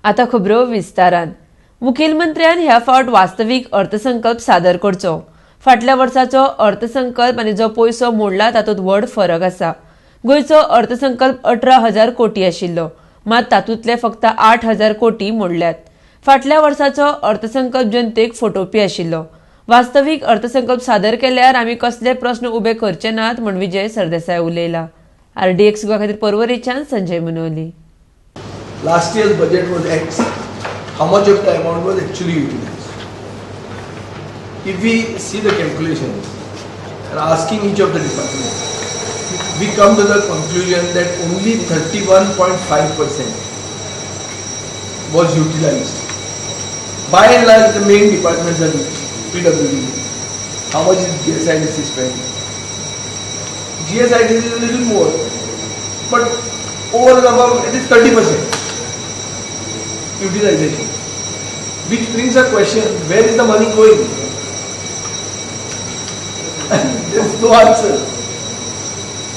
आता खबरो विस्तारान. मुखेलमंत्र्यान ह्या फावट वास्तवीक अर्थसंकल्प सादर करचो. फाटल्या वर्साचो अर्थसंकल्प आनी जो पैसो मोडला तातूंत व्हड फरक आसा. गोंयचो अर्थसंकल्प 18,000 कोटी आशिल्लो, मात तातूंतले फक्त 8,000 कोटी मोडल्यात. फाटल्या वर्साचो अर्थसंकल्प जनतेक फटोवपी आशिल्लो. वास्तवीक अर्थसंकल्प सादर केल्यार आमी कसले प्रस्न उबे करचे नात म्हण विजय सरदेसाय उलयला. RDX गोवा खातीर पर्वरीच्यान Sanjay मुनोली. Last year's budget was X. How much of the amount was actually utilized? If we see the calculations and asking each of the departments, we come to the conclusion that only 31.5% was utilized. By and large, the main departments are PWD. How much is GSIDC spent? GSIDC is a little more, but over and above, it is 30%. Utilization, which brings a question: where is the money going? There is no answer.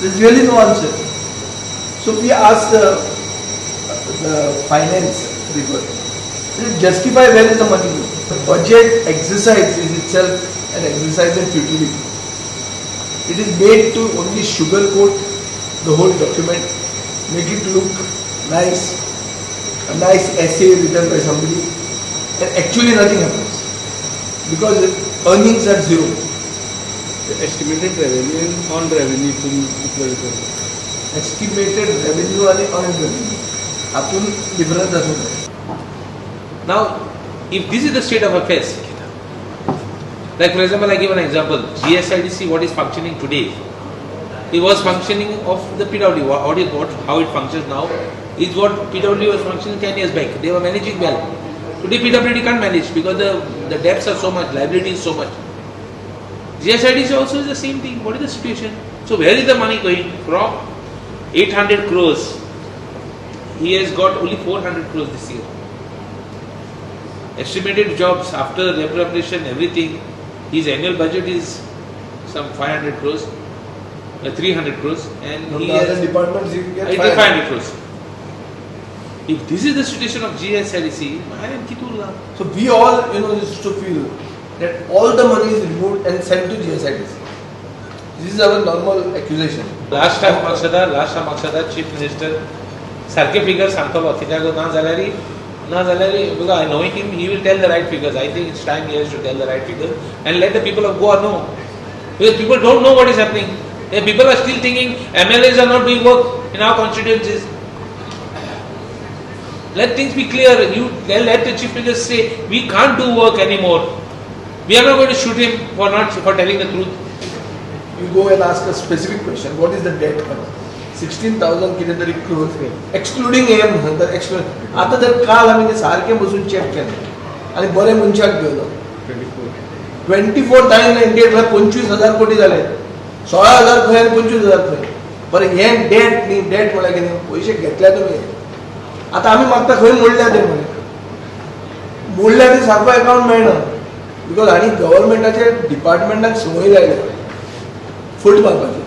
There is really no answer. So we asked the finance people to justify where is the money going. The budget exercise is itself an exercise in futility. It is made to only sugarcoat the whole document, make it look nice. A nice essay written by somebody, and actually nothing happens because earnings are zero. The estimated revenue and earned revenue Estimated revenue and earned revenue. Apun difference doesn't. Now, if this is the state of affairs, like for example, I give an example. GSIDC, what is functioning today, it was functioning of the PWD. How it functions now is what PWD was functioning 10 years back. They were managing well. Today PWD can't manage because the debts are so much, liability is so much. GSIDC also is the same thing. What is the situation? So where is the money going? From 800 crores, he has got only 400 crores this year. Estimated jobs after reparation, everything, his annual budget is some 500 crores, 300 crores, and From he the has other departments you get 500 crores. If this is the situation of GSIDC, I am Kitula. So we all, used to feel that all the money is removed and sent to GSIDC. This is our normal accusation. Last time Maksada, Chief Minister, sarke figures सांगतलो कित्याक ना जाल्यार because I know him, he will tell the right figures. I think it's time he has to tell the right figures and let the people of Goa know. Because people don't know what is happening. People are still thinking MLAs are not doing work in our constituencies. Let things be clear. Let the Chief Minister say we can't do work anymore. We are not going to shoot him for telling the truth. You go and ask a specific question. What is the debt? 16,000 कितीतरी crores, excluding AM. आता जर काल आम्ही ते सारखे बसून check केले आणि बरे मनशाक घेवलो 24,098 ला 25,000 कोटी झाले. 16,000 खंय आणि 25,000 खंय. बरें हे डेट न्ही, डेट म्हळ्यार कितें, पयशे घेतल्या तुमी. आता आमी मागता खंय मोडल्या ते म्हणे. मोडल्या ते सारको अकाउंट मेळना बिकॉज आनी गव्हर्मेंटाच्या डिपार्टमेंटाक संवय लायल्या फट मारपाची.